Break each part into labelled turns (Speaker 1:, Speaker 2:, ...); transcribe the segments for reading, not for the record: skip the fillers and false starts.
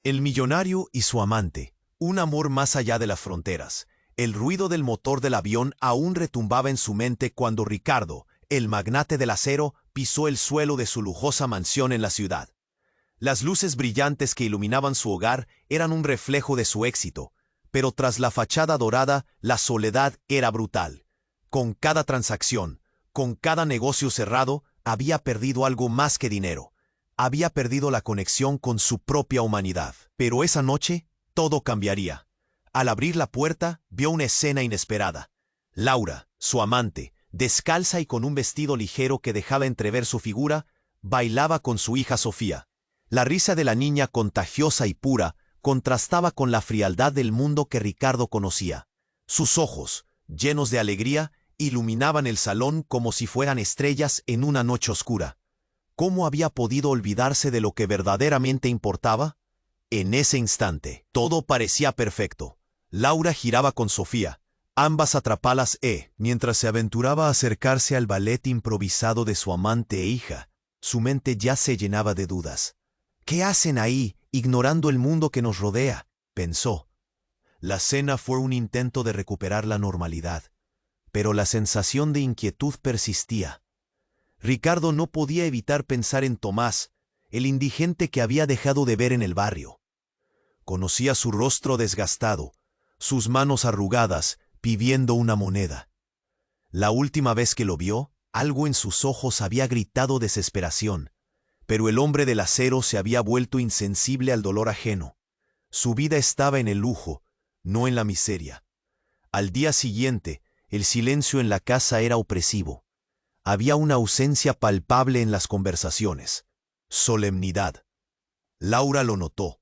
Speaker 1: El millonario y su amante, un amor más allá de las fronteras. El ruido del motor del avión aún retumbaba en su mente cuando Ricardo, el magnate del acero, pisó el suelo de su lujosa mansión en la ciudad. Las luces brillantes que iluminaban su hogar eran un reflejo de su éxito, pero tras la fachada dorada, la soledad era brutal. Con cada transacción, con cada negocio cerrado, había perdido algo más que dinero. Había perdido la conexión con su propia humanidad. Pero esa noche, todo cambiaría. Al abrir la puerta, vio una escena inesperada. Laura, su amante, descalza y con un vestido ligero que dejaba entrever su figura, bailaba con su hija Sofía. La risa de la niña, contagiosa y pura, contrastaba con la frialdad del mundo que Ricardo conocía. Sus ojos, llenos de alegría, iluminaban el salón como si fueran estrellas en una noche oscura. ¿Cómo había podido olvidarse de lo que verdaderamente importaba? En ese instante, todo parecía perfecto. Laura giraba con Sofía, ambas atrapadas mientras se aventuraba a acercarse al ballet improvisado de su amante e hija. Su mente ya se llenaba de dudas. ¿Qué hacen ahí, ignorando el mundo que nos rodea?, pensó. La cena fue un intento de recuperar la normalidad, pero la sensación de inquietud persistía. Ricardo no podía evitar pensar en Tomás, el indigente que había dejado de ver en el barrio. Conocía su rostro desgastado, sus manos arrugadas, pidiendo una moneda. La última vez que lo vio, algo en sus ojos había gritado desesperación, pero el hombre del acero se había vuelto insensible al dolor ajeno. Su vida estaba en el lujo, no en la miseria. Al día siguiente, el silencio en la casa era opresivo. Había una ausencia palpable en las conversaciones. Solemnidad. Laura lo notó.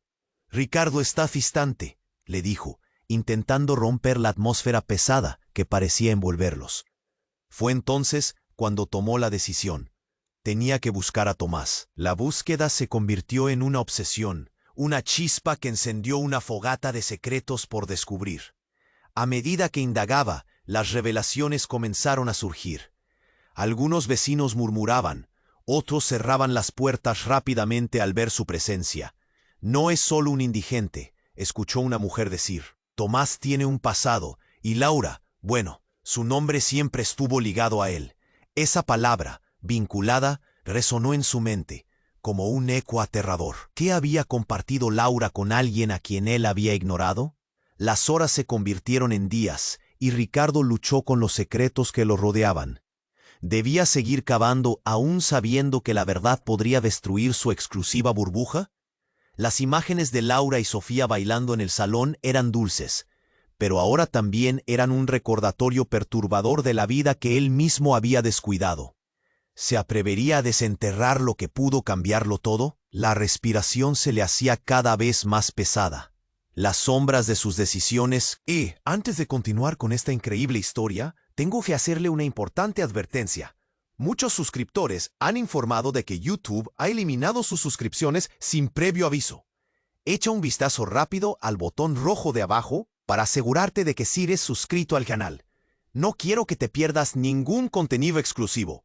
Speaker 1: «Ricardo está distante», le dijo, intentando romper la atmósfera pesada que parecía envolverlos. Fue entonces cuando tomó la decisión. Tenía que buscar a Tomás. La búsqueda se convirtió en una obsesión, una chispa que encendió una fogata de secretos por descubrir. A medida que indagaba, las revelaciones comenzaron a surgir. Algunos vecinos murmuraban, otros cerraban las puertas rápidamente al ver su presencia. «No es solo un indigente», escuchó una mujer decir. «Tomás tiene un pasado, y Laura, bueno, su nombre siempre estuvo ligado a él». Esa palabra, vinculada, resonó en su mente, como un eco aterrador. ¿Qué había compartido Laura con alguien a quien él había ignorado? Las horas se convirtieron en días, y Ricardo luchó con los secretos que lo rodeaban. ¿Debía seguir cavando aún sabiendo que la verdad podría destruir su exclusiva burbuja? Las imágenes de Laura y Sofía bailando en el salón eran dulces, pero ahora también eran un recordatorio perturbador de la vida que él mismo había descuidado. ¿Se atrevería a desenterrar lo que pudo cambiarlo todo? La respiración se le hacía cada vez más pesada. Las sombras de sus decisiones. Antes de continuar con esta increíble historia, tengo que hacerle una importante advertencia. Muchos suscriptores han informado de que YouTube ha eliminado sus suscripciones sin previo aviso. Echa un vistazo rápido al botón rojo de abajo para asegurarte de que sigues suscrito al canal. No quiero que te pierdas ningún contenido exclusivo.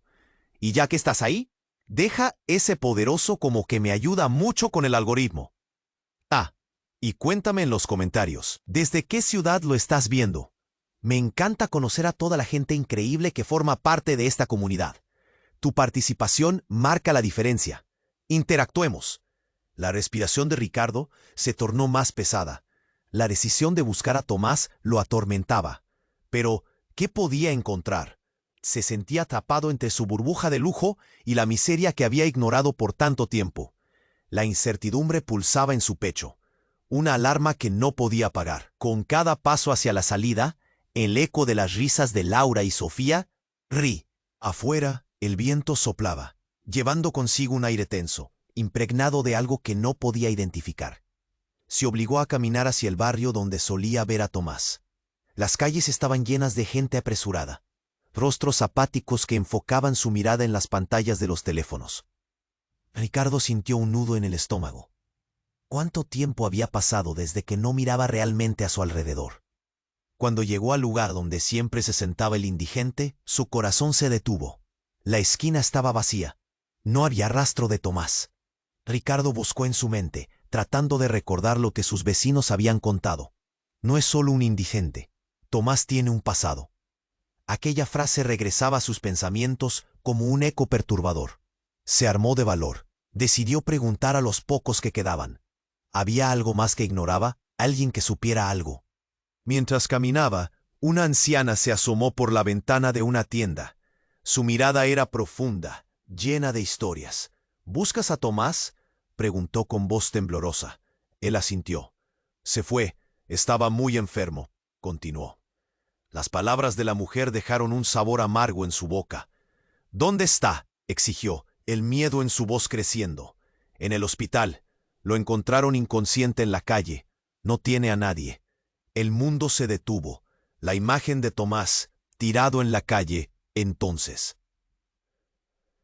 Speaker 1: Y ya que estás ahí, deja ese poderoso como que me ayuda mucho con el algoritmo. Y cuéntame en los comentarios, ¿desde qué ciudad lo estás viendo? Me encanta conocer a toda la gente increíble que forma parte de esta comunidad. Tu participación marca la diferencia. Interactuemos. La respiración de Ricardo se tornó más pesada. La decisión de buscar a Tomás lo atormentaba. Pero, ¿qué podía encontrar? Se sentía atrapado entre su burbuja de lujo y la miseria que había ignorado por tanto tiempo. La incertidumbre pulsaba en su pecho. Una alarma que no podía apagar. Con cada paso hacia la salida, el eco de las risas de Laura y Sofía, afuera, el viento soplaba, llevando consigo un aire tenso, impregnado de algo que no podía identificar. Se obligó a caminar hacia el barrio donde solía ver a Tomás. Las calles estaban llenas de gente apresurada, rostros apáticos que enfocaban su mirada en las pantallas de los teléfonos. Ricardo sintió un nudo en el estómago. ¿Cuánto tiempo había pasado desde que no miraba realmente a su alrededor? Cuando llegó al lugar donde siempre se sentaba el indigente, su corazón se detuvo. La esquina estaba vacía. No había rastro de Tomás. Ricardo buscó en su mente, tratando de recordar lo que sus vecinos habían contado. No es solo un indigente. Tomás tiene un pasado. Aquella frase regresaba a sus pensamientos como un eco perturbador. Se armó de valor. Decidió preguntar a los pocos que quedaban. ¿Había algo más que ignoraba? ¿Alguien que supiera algo? Mientras caminaba, una anciana se asomó por la ventana de una tienda. Su mirada era profunda, llena de historias. ¿Buscas a Tomás?, preguntó con voz temblorosa. Él asintió. Se fue. Estaba muy enfermo, continuó. Las palabras de la mujer dejaron un sabor amargo en su boca. ¿Dónde está?, exigió, el miedo en su voz creciendo. En el hospital. Lo encontraron inconsciente en la calle. No tiene a nadie. El mundo se detuvo. La imagen de Tomás, tirado en la calle, entonces.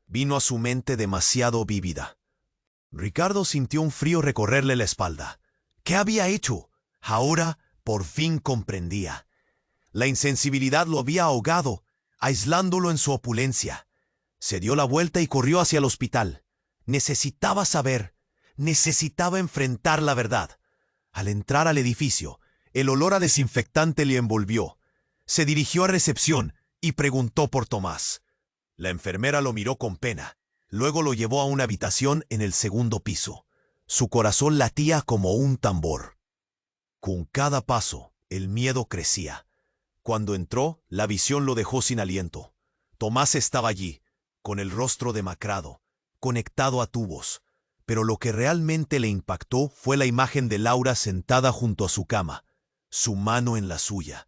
Speaker 1: Vino a su mente demasiado vívida. Ricardo sintió un frío recorrerle la espalda. ¿Qué había hecho? Ahora, por fin comprendía. La insensibilidad lo había ahogado, aislándolo en su opulencia. Se dio la vuelta y corrió hacia el hospital. Necesitaba saber, necesitaba enfrentar la verdad. Al entrar al edificio, el olor a desinfectante le envolvió. Se dirigió a recepción y preguntó por Tomás. La enfermera lo miró con pena. Luego lo llevó a una habitación en el segundo piso. Su corazón latía como un tambor. Con cada paso, el miedo crecía. Cuando entró, la visión lo dejó sin aliento. Tomás estaba allí, con el rostro demacrado, conectado a tubos. Pero lo que realmente le impactó fue la imagen de Laura sentada junto a su cama, su mano en la suya.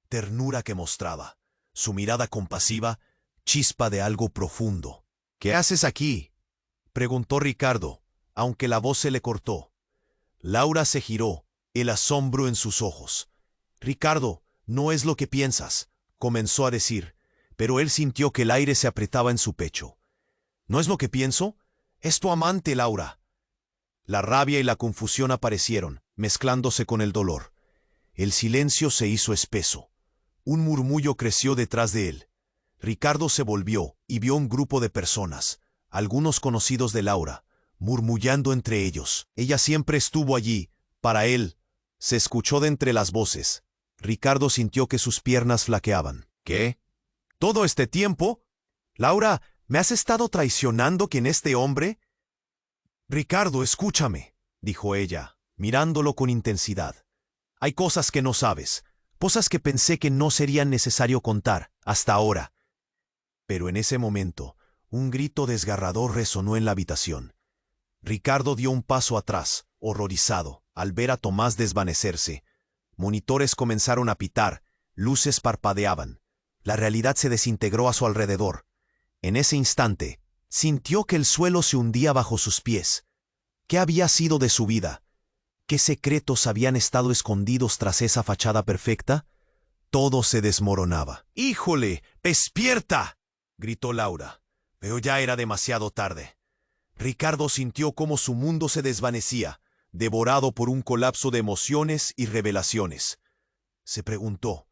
Speaker 1: Ternura que mostraba, su mirada compasiva, chispa de algo profundo. ¿Qué haces aquí?, preguntó Ricardo, aunque la voz se le cortó. Laura se giró, el asombro en sus ojos. Ricardo, no es lo que piensas, comenzó a decir, pero él sintió que el aire se apretaba en su pecho. ¿No es lo que pienso? Es tu amante, Laura. La rabia y la confusión aparecieron, mezclándose con el dolor. El silencio se hizo espeso. Un murmullo creció detrás de él. Ricardo se volvió y vio un grupo de personas, algunos conocidos de Laura, murmullando entre ellos. Ella siempre estuvo allí, para él. Se escuchó de entre las voces. Ricardo sintió que sus piernas flaqueaban. ¿Qué? ¿Todo este tiempo? Laura, ¿me has estado traicionando con este hombre? Ricardo, escúchame, dijo ella, mirándolo con intensidad. Hay cosas que no sabes, cosas que pensé que no serían necesario contar, hasta ahora. Pero en ese momento, un grito desgarrador resonó en la habitación. Ricardo dio un paso atrás, horrorizado, al ver a Tomás desvanecerse. Monitores comenzaron a pitar, luces parpadeaban. La realidad se desintegró a su alrededor. En ese instante, sintió que el suelo se hundía bajo sus pies. ¿Qué había sido de su vida? ¿Qué secretos habían estado escondidos tras esa fachada perfecta? Todo se desmoronaba. ¡Híjole! ¡Despierta!, gritó Laura. Pero ya era demasiado tarde. Ricardo sintió cómo su mundo se desvanecía, devorado por un colapso de emociones y revelaciones. Se preguntó,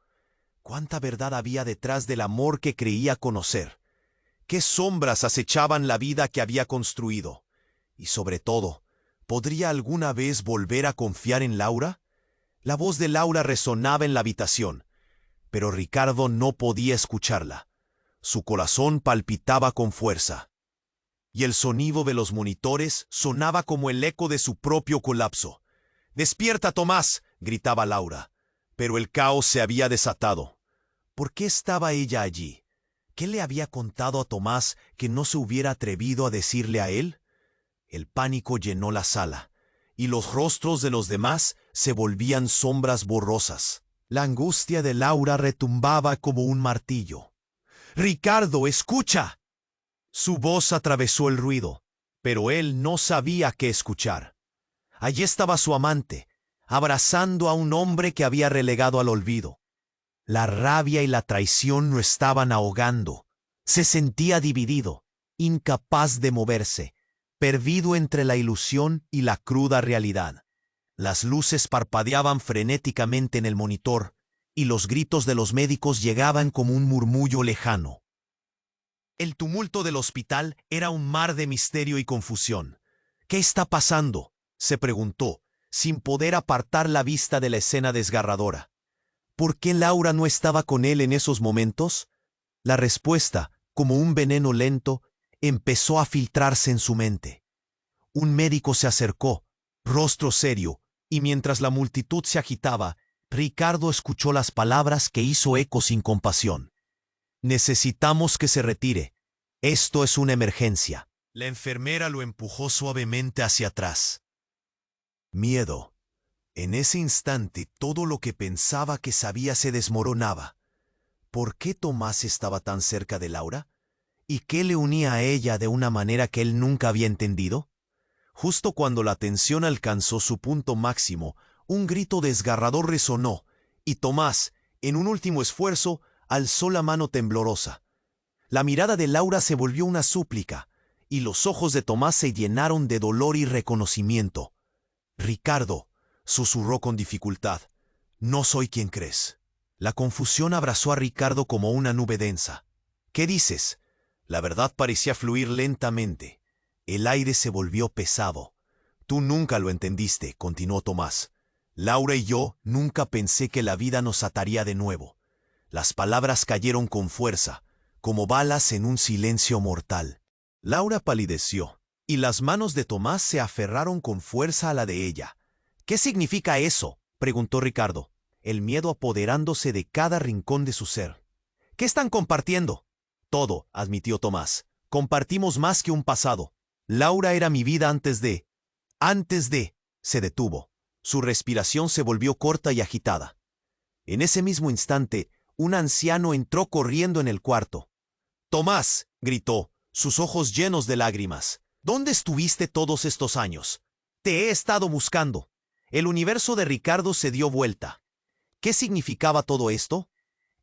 Speaker 1: ¿cuánta verdad había detrás del amor que creía conocer? ¿Qué sombras acechaban la vida que había construido? Y sobre todo, ¿podría alguna vez volver a confiar en Laura? La voz de Laura resonaba en la habitación, pero Ricardo no podía escucharla. Su corazón palpitaba con fuerza. Y el sonido de los monitores sonaba como el eco de su propio colapso. «¡Despierta, Tomás!», gritaba Laura. Pero el caos se había desatado. ¿Por qué estaba ella allí? ¿Qué le había contado a Tomás que no se hubiera atrevido a decirle a él? El pánico llenó la sala, y los rostros de los demás se volvían sombras borrosas. La angustia de Laura retumbaba como un martillo. «¡Ricardo, escucha!». Su voz atravesó el ruido, pero él no sabía qué escuchar. Allí estaba su amante, abrazando a un hombre que había relegado al olvido. La rabia y la traición lo estaban ahogando. Se sentía dividido, incapaz de moverse, perdido entre la ilusión y la cruda realidad. Las luces parpadeaban frenéticamente en el monitor, y los gritos de los médicos llegaban como un murmullo lejano. El tumulto del hospital era un mar de misterio y confusión. ¿Qué está pasando?, se preguntó, sin poder apartar la vista de la escena desgarradora. ¿Por qué Laura no estaba con él en esos momentos? La respuesta, como un veneno lento, empezó a filtrarse en su mente. Un médico se acercó, rostro serio, y mientras la multitud se agitaba, Ricardo escuchó las palabras que hizo eco sin compasión. Necesitamos que se retire. Esto es una emergencia. La enfermera lo empujó suavemente hacia atrás. Miedo. En ese instante todo lo que pensaba que sabía se desmoronaba. ¿Por qué Tomás estaba tan cerca de Laura? ¿Y qué le unía a ella de una manera que él nunca había entendido? Justo cuando la tensión alcanzó su punto máximo, un grito desgarrador resonó, y Tomás, en un último esfuerzo, alzó la mano temblorosa. La mirada de Laura se volvió una súplica, y los ojos de Tomás se llenaron de dolor y reconocimiento. «Ricardo», susurró con dificultad, «no soy quien crees». La confusión abrazó a Ricardo como una nube densa. «¿Qué dices?» La verdad parecía fluir lentamente. El aire se volvió pesado. «Tú nunca lo entendiste», continuó Tomás. «Laura y yo nunca pensé que la vida nos ataría de nuevo». Las palabras cayeron con fuerza, como balas en un silencio mortal. Laura palideció, y las manos de Tomás se aferraron con fuerza a la de ella. «¿Qué significa eso?», preguntó Ricardo, el miedo apoderándose de cada rincón de su ser. «¿Qué están compartiendo?» «Todo», admitió Tomás. «Compartimos más que un pasado. Laura era mi vida antes de...» Se detuvo. Su respiración se volvió corta y agitada. En ese mismo instante, un anciano entró corriendo en el cuarto. «Tomás», gritó, sus ojos llenos de lágrimas, «¿dónde estuviste todos estos años? Te he estado buscando». El universo de Ricardo se dio vuelta. ¿Qué significaba todo esto?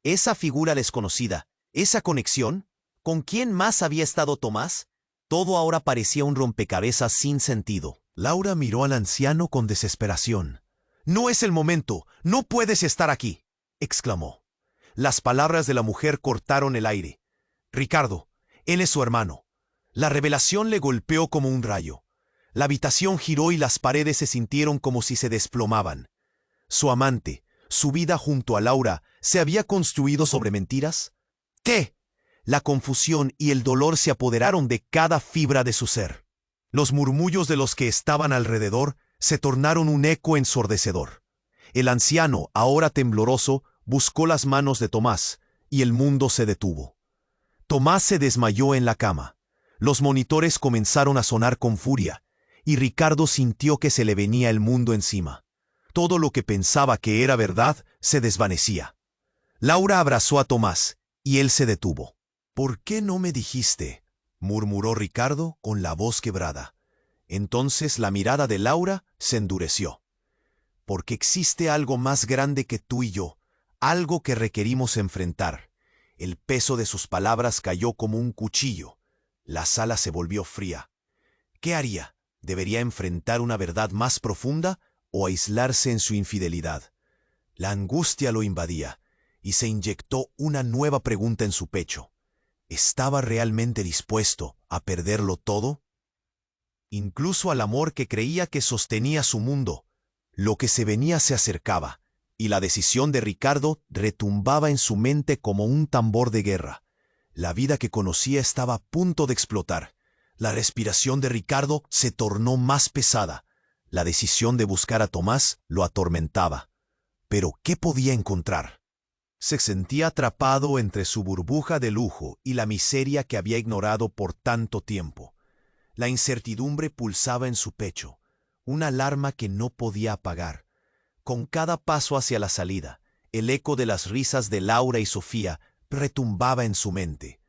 Speaker 1: Esa figura desconocida, esa conexión. ¿Con quién más había estado Tomás? Todo ahora parecía un rompecabezas sin sentido. Laura miró al anciano con desesperación. «No es el momento, no puedes estar aquí», exclamó. Las palabras de la mujer cortaron el aire. «Ricardo, él es su hermano». La revelación le golpeó como un rayo. La habitación giró y las paredes se sintieron como si se desplomaban. Su amante, su vida junto a Laura, ¿se había construido sobre mentiras? ¿Qué? La confusión y el dolor se apoderaron de cada fibra de su ser. Los murmullos de los que estaban alrededor se tornaron un eco ensordecedor. El anciano, ahora tembloroso, buscó las manos de Tomás, y el mundo se detuvo. Tomás se desmayó en la cama. Los monitores comenzaron a sonar con furia, y Ricardo sintió que se le venía el mundo encima. Todo lo que pensaba que era verdad se desvanecía. Laura abrazó a Tomás, y él se detuvo. «¿Por qué no me dijiste?», murmuró Ricardo con la voz quebrada. Entonces la mirada de Laura se endureció. «Porque existe algo más grande que tú y yo, algo que requerimos enfrentar». El peso de sus palabras cayó como un cuchillo. La sala se volvió fría. ¿Qué haría? ¿Debería enfrentar una verdad más profunda o aislarse en su infidelidad? La angustia lo invadía y se inyectó una nueva pregunta en su pecho. ¿Estaba realmente dispuesto a perderlo todo? Incluso al amor que creía que sostenía su mundo. Lo que se venía se acercaba, y la decisión de Ricardo retumbaba en su mente como un tambor de guerra. La vida que conocía estaba a punto de explotar. La respiración de Ricardo se tornó más pesada. La decisión de buscar a Tomás lo atormentaba. Pero ¿qué podía encontrar? Se sentía atrapado entre su burbuja de lujo y la miseria que había ignorado por tanto tiempo. La incertidumbre pulsaba en su pecho, una alarma que no podía apagar. Con cada paso hacia la salida, el eco de las risas de Laura y Sofía retumbaba en su mente,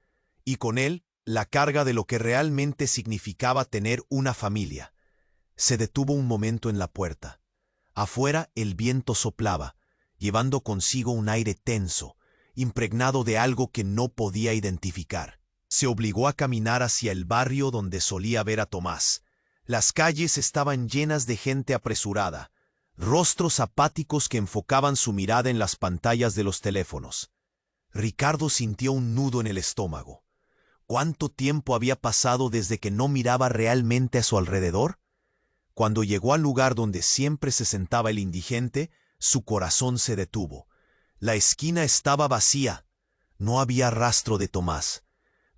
Speaker 1: y con él la carga de lo que realmente significaba tener una familia. Se detuvo un momento en la puerta. Afuera el viento soplaba, llevando consigo un aire tenso, impregnado de algo que no podía identificar. Se obligó a caminar hacia el barrio donde solía ver a Tomás. Las calles estaban llenas de gente apresurada, rostros apáticos que enfocaban su mirada en las pantallas de los teléfonos. Ricardo sintió un nudo en el estómago. ¿Cuánto tiempo había pasado desde que no miraba realmente a su alrededor? Cuando llegó al lugar donde siempre se sentaba el indigente, su corazón se detuvo. La esquina estaba vacía. No había rastro de Tomás.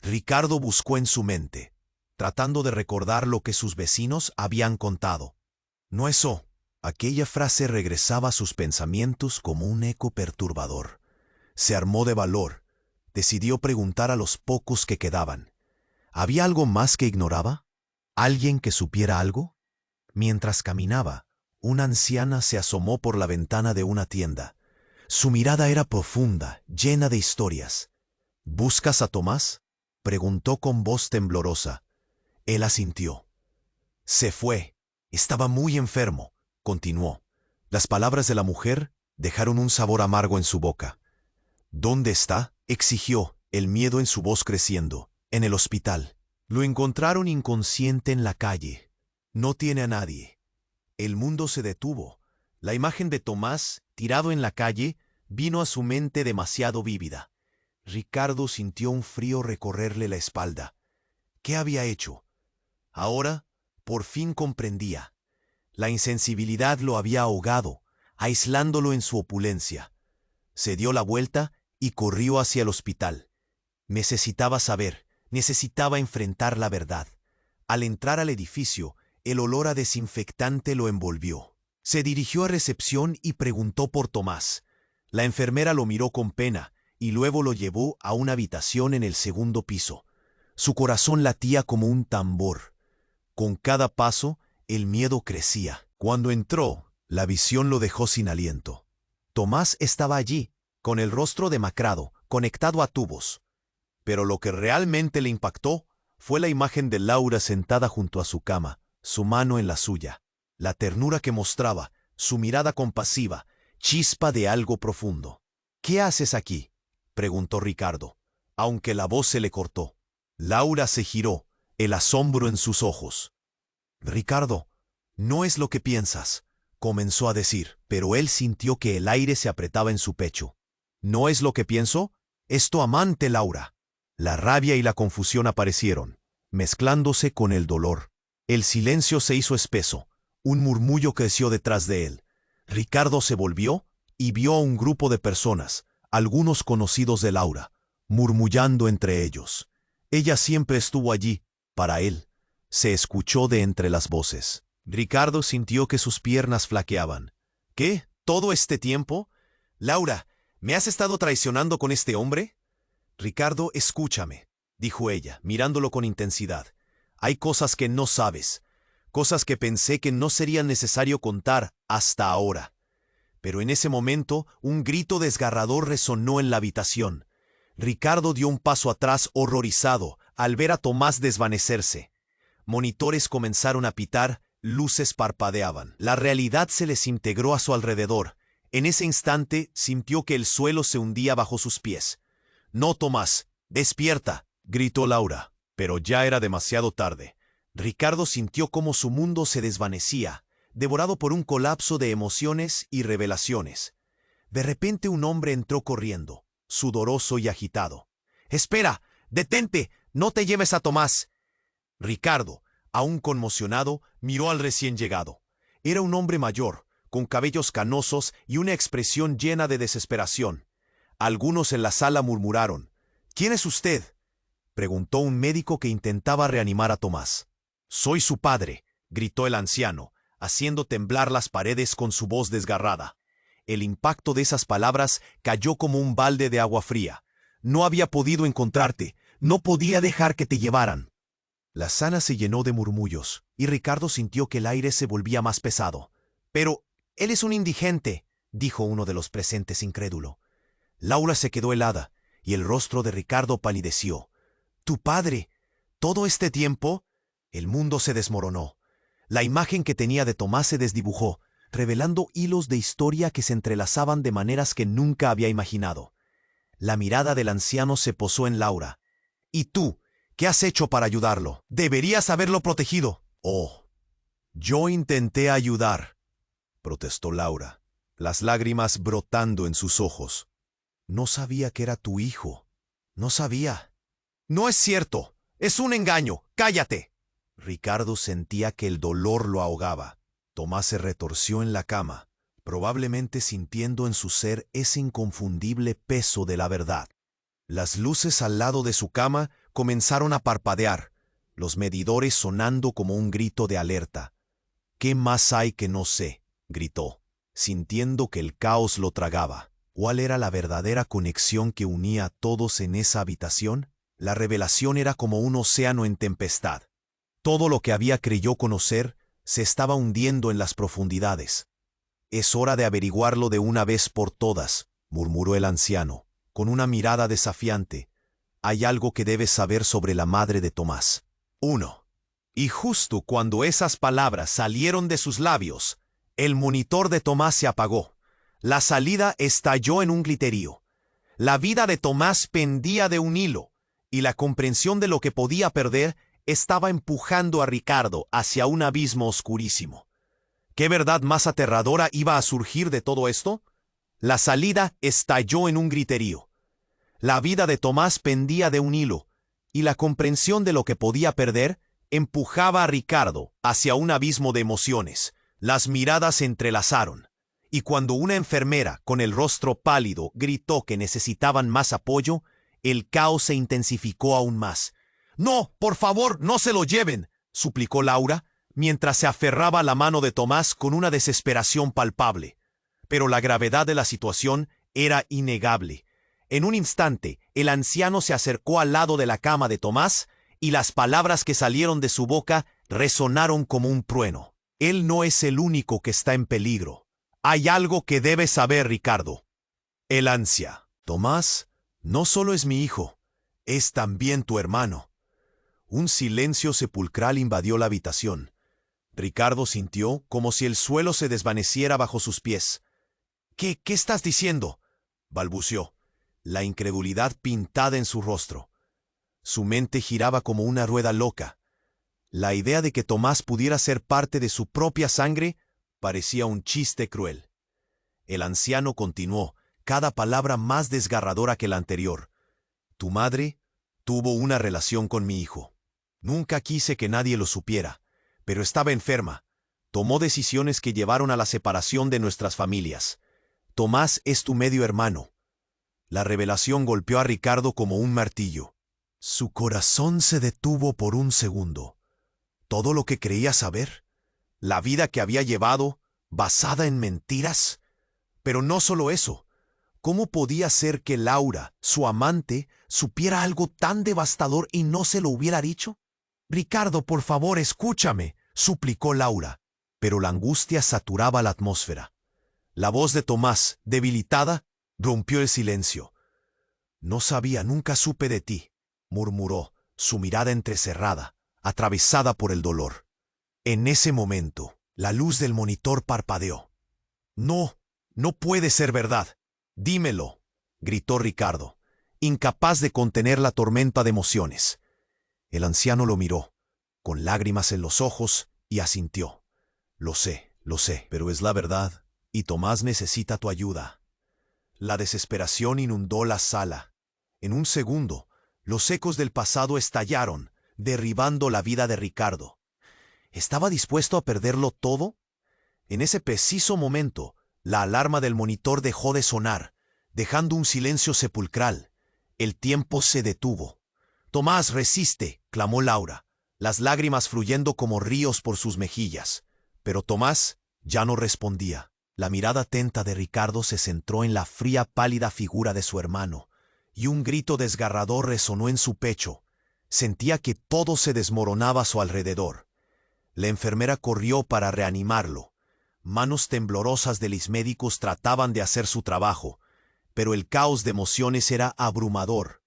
Speaker 1: Ricardo buscó en su mente, tratando de recordar lo que sus vecinos habían contado. No eso. Aquella frase regresaba a sus pensamientos como un eco perturbador. Se armó de valor. Decidió preguntar a los pocos que quedaban. ¿Había algo más que ignoraba? ¿Alguien que supiera algo? Mientras caminaba, una anciana se asomó por la ventana de una tienda. Su mirada era profunda, llena de historias. ¿Buscas a Tomás?, preguntó con voz temblorosa. Él asintió. Se fue. Estaba muy enfermo, continuó. Las palabras de la mujer dejaron un sabor amargo en su boca. ¿Dónde está?, exigió, el miedo en su voz creciendo. En el hospital. Lo encontraron inconsciente en la calle. No tiene a nadie. El mundo se detuvo. La imagen de Tomás, tirado en la calle, vino a su mente demasiado vívida. Ricardo sintió un frío recorrerle la espalda. ¿Qué había hecho? Ahora, por fin comprendía. La insensibilidad lo había ahogado, aislándolo en su opulencia. Se dio la vuelta y corrió hacia el hospital. Necesitaba saber, necesitaba enfrentar la verdad. Al entrar al edificio, el olor a desinfectante lo envolvió. Se dirigió a recepción y preguntó por Tomás. La enfermera lo miró con pena y luego lo llevó a una habitación en el segundo piso. Su corazón latía como un tambor. Con cada paso, el miedo crecía. Cuando entró, la visión lo dejó sin aliento. Tomás estaba allí, con el rostro demacrado, conectado a tubos. Pero lo que realmente le impactó fue la imagen de Laura sentada junto a su cama, su mano en la suya. La ternura que mostraba, su mirada compasiva, chispa de algo profundo. ¿Qué haces aquí?, preguntó Ricardo, aunque la voz se le cortó. Laura se giró, el asombro en sus ojos. Ricardo, no es lo que piensas, comenzó a decir, pero él sintió que el aire se apretaba en su pecho. ¿No es lo que pienso? Es tu amante, Laura. La rabia y la confusión aparecieron, mezclándose con el dolor. El silencio se hizo espeso. Un murmullo creció detrás de él. Ricardo se volvió y vio a un grupo de personas, algunos conocidos de Laura, murmullando entre ellos. Ella siempre estuvo allí, para él. Se escuchó de entre las voces. Ricardo sintió que sus piernas flaqueaban. ¿Qué? ¿Todo este tiempo? Laura, ¿me has estado traicionando con este hombre? Ricardo, escúchame, dijo ella, mirándolo con intensidad. Hay cosas que no sabes, cosas que pensé que no sería necesario contar hasta ahora. Pero en ese momento, un grito desgarrador resonó en la habitación. Ricardo dio un paso atrás horrorizado al ver a Tomás desvanecerse. Monitores comenzaron a pitar, luces parpadeaban. La realidad se les integró a su alrededor. En ese instante sintió que el suelo se hundía bajo sus pies. «No, Tomás, despierta», gritó Laura, pero ya era demasiado tarde. Ricardo sintió cómo su mundo se desvanecía, devorado por un colapso de emociones y revelaciones. De repente un hombre entró corriendo, sudoroso y agitado. «¡Espera! ¡Detente! ¡No te lleves a Tomás!». Ricardo, aún conmocionado, miró al recién llegado. Era un hombre mayor, con cabellos canosos y una expresión llena de desesperación. Algunos en la sala murmuraron. «¿Quién es usted?», preguntó un médico que intentaba reanimar a Tomás. «Soy su padre», gritó el anciano, haciendo temblar las paredes con su voz desgarrada. El impacto de esas palabras cayó como un balde de agua fría. «No había podido encontrarte. No podía dejar que te llevaran». La sala se llenó de murmullos, y Ricardo sintió que el aire se volvía más pesado. «Pero él es un indigente», dijo uno de los presentes incrédulo. Laura se quedó helada, y el rostro de Ricardo palideció. «¿Tu padre? ¿Todo este tiempo?». El mundo se desmoronó. La imagen que tenía de Tomás se desdibujó, revelando hilos de historia que se entrelazaban de maneras que nunca había imaginado. La mirada del anciano se posó en Laura. «¿Y tú? ¿Qué has hecho para ayudarlo? Deberías haberlo protegido». «Oh, yo intenté ayudar», protestó Laura, las lágrimas brotando en sus ojos. «No sabía que era tu hijo. No sabía». «No es cierto. Es un engaño. Cállate». Ricardo sentía que el dolor lo ahogaba. Tomás se retorció en la cama, probablemente sintiendo en su ser ese inconfundible peso de la verdad. Las luces al lado de su cama comenzaron a parpadear, los medidores sonando como un grito de alerta. «¿Qué más hay que no sé?», gritó, sintiendo que el caos lo tragaba. ¿Cuál era la verdadera conexión que unía a todos en esa habitación? La revelación era como un océano en tempestad. Todo lo que había creyó conocer se estaba hundiendo en las profundidades. «Es hora de averiguarlo de una vez por todas», murmuró el anciano, con una mirada desafiante. «Hay algo que debes saber sobre la madre de Tomás». 1. Y justo cuando esas palabras salieron de sus labios, el monitor de Tomás se apagó. La salida estalló en un griterío. La vida de Tomás pendía de un hilo, y la comprensión de lo que podía perder estaba empujando a Ricardo hacia un abismo oscurísimo. ¿Qué verdad más aterradora iba a surgir de todo esto? La salida estalló en un griterío. La vida de Tomás pendía de un hilo, y la comprensión de lo que podía perder empujaba a Ricardo hacia un abismo de emociones. Las miradas se entrelazaron, y cuando una enfermera con el rostro pálido gritó que necesitaban más apoyo, el caos se intensificó aún más. «No, por favor, no se lo lleven», suplicó Laura, mientras se aferraba a la mano de Tomás con una desesperación palpable. Pero la gravedad de la situación era innegable. En un instante, el anciano se acercó al lado de la cama de Tomás y las palabras que salieron de su boca resonaron como un trueno. «Él no es el único que está en peligro. Hay algo que debes saber, Ricardo». El ancia: «Tomás no solo es mi hijo, es también tu hermano». Un silencio sepulcral invadió la habitación. Ricardo sintió como si el suelo se desvaneciera bajo sus pies. ¿Qué estás diciendo?», balbuceó, la incredulidad pintada en su rostro. Su mente giraba como una rueda loca. La idea de que Tomás pudiera ser parte de su propia sangre parecía un chiste cruel. El anciano continuó, cada palabra más desgarradora que la anterior. «Tu madre tuvo una relación con mi hijo. Nunca quise que nadie lo supiera, pero estaba enferma. Tomó decisiones que llevaron a la separación de nuestras familias. Tomás es tu medio hermano». La revelación golpeó a Ricardo como un martillo. Su corazón se detuvo por un segundo. ¿Todo lo que creía saber? ¿La vida que había llevado, basada en mentiras? Pero no solo eso. ¿Cómo podía ser que Laura, su amante, supiera algo tan devastador y no se lo hubiera dicho? «Ricardo, por favor, escúchame», suplicó Laura, pero la angustia saturaba la atmósfera. La voz de Tomás, debilitada, rompió el silencio. «No sabía, nunca supe de ti», murmuró, su mirada entrecerrada, atravesada por el dolor. En ese momento, la luz del monitor parpadeó. «No, no puede ser verdad. Dímelo», gritó Ricardo, incapaz de contener la tormenta de emociones. El anciano lo miró, con lágrimas en los ojos, y asintió. Lo sé, pero es la verdad, y Tomás necesita tu ayuda». La desesperación inundó la sala. En un segundo, los ecos del pasado estallaron, derribando la vida de Ricardo. ¿Estaba dispuesto a perderlo todo? En ese preciso momento, la alarma del monitor dejó de sonar, dejando un silencio sepulcral. El tiempo se detuvo. «Tomás, resiste», clamó Laura, las lágrimas fluyendo como ríos por sus mejillas. Pero Tomás ya no respondía. La mirada atenta de Ricardo se centró en la fría, pálida figura de su hermano, y un grito desgarrador resonó en su pecho. Sentía que todo se desmoronaba a su alrededor. La enfermera corrió para reanimarlo. Manos temblorosas de los médicos trataban de hacer su trabajo, pero el caos de emociones era abrumador.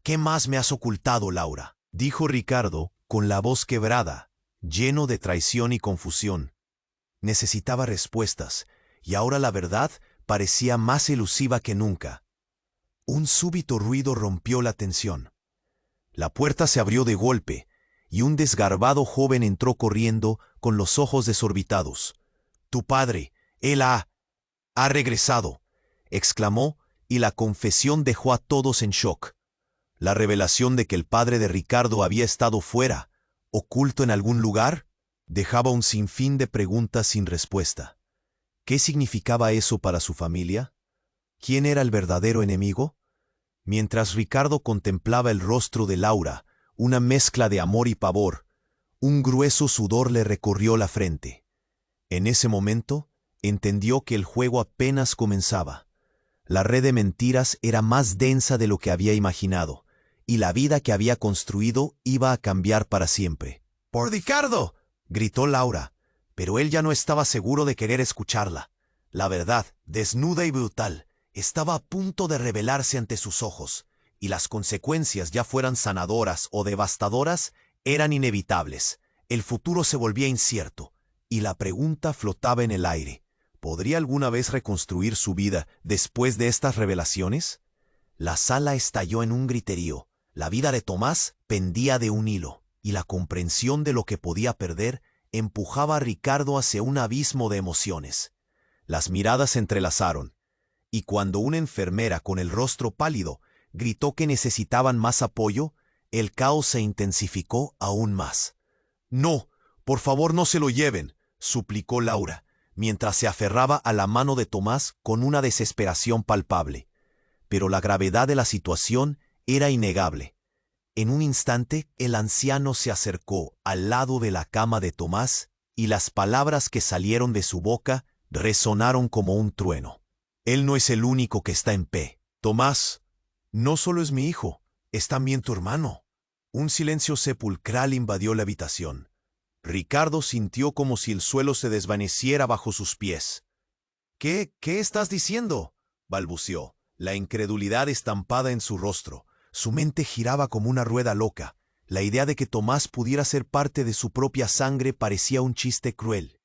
Speaker 1: «¿Qué más me has ocultado, Laura?», dijo Ricardo, con la voz quebrada, lleno de traición y confusión. Necesitaba respuestas, y ahora la verdad parecía más elusiva que nunca. Un súbito ruido rompió la tensión. La puerta se abrió de golpe, y un desgarbado joven entró corriendo con los ojos desorbitados. «Tu padre, él ha regresado», exclamó, y la confesión dejó a todos en shock. La revelación de que el padre de Ricardo había estado fuera oculto en algún lugar? Dejaba un sinfín de preguntas sin respuesta. ¿Qué significaba eso para su familia? ¿Quién era el verdadero enemigo? Mientras Ricardo contemplaba el rostro de Laura, una mezcla de amor y pavor, un grueso sudor le recorrió la frente. En ese momento, entendió que el juego apenas comenzaba. La red de mentiras era más densa de lo que había imaginado, y la vida que había construido iba a cambiar para siempre. ¡Por Ricardo!, gritó Laura, pero él ya no estaba seguro de querer escucharla. La verdad, desnuda y brutal, estaba a punto de revelarse ante sus ojos, y las consecuencias, ya fueran sanadoras o devastadoras, eran inevitables. El futuro se volvía incierto, y la pregunta flotaba en el aire. ¿Podría alguna vez reconstruir su vida después de estas revelaciones? La sala estalló en un griterío. La vida de Tomás pendía de un hilo, y la comprensión de lo que podía perder empujaba a Ricardo hacia un abismo de emociones. Las miradas se entrelazaron, y cuando una enfermera con el rostro pálido gritó que necesitaban más apoyo, el caos se intensificó aún más. «No, por favor no se lo lleven», suplicó Laura, mientras se aferraba a la mano de Tomás con una desesperación palpable. Pero la gravedad de la situación era innegable. En un instante, el anciano se acercó al lado de la cama de Tomás y las palabras que salieron de su boca resonaron como un trueno. «Él no es el único que está en P. Tomás, no solo es mi hijo, es también tu hermano». Un silencio sepulcral invadió la habitación. Ricardo sintió como si el suelo se desvaneciera bajo sus pies. ¿Qué estás diciendo?», balbuceó, la incredulidad estampada en su rostro. Su mente giraba como una rueda loca. La idea de que Tomás pudiera ser parte de su propia sangre parecía un chiste cruel.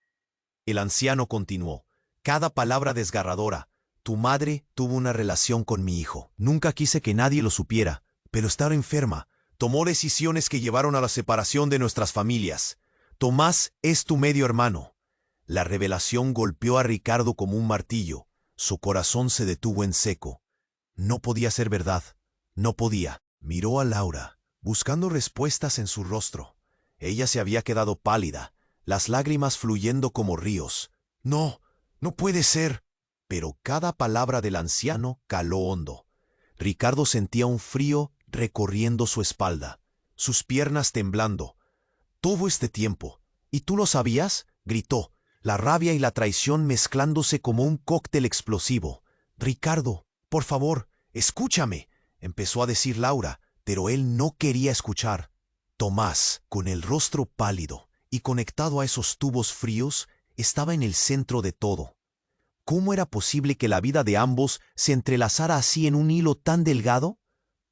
Speaker 1: El anciano continuó, cada palabra desgarradora. «Tu madre tuvo una relación con mi hijo. Nunca quise que nadie lo supiera, pero estaba enferma. Tomó decisiones que llevaron a la separación de nuestras familias. Tomás es tu medio hermano». La revelación golpeó a Ricardo como un martillo. Su corazón se detuvo en seco. No podía ser verdad. No podía. Miró a Laura, buscando respuestas en su rostro. Ella se había quedado pálida, las lágrimas fluyendo como ríos. «No, no puede ser». Pero cada palabra del anciano caló hondo. Ricardo sentía un frío recorriendo su espalda, sus piernas temblando. «Todo este tiempo, ¿y tú lo sabías?», gritó, la rabia y la traición mezclándose como un cóctel explosivo. «Ricardo, por favor, escúchame», empezó a decir Laura, pero él no quería escuchar. Tomás, con el rostro pálido y conectado a esos tubos fríos, estaba en el centro de todo. ¿Cómo era posible que la vida de ambos se entrelazara así en un hilo tan delgado?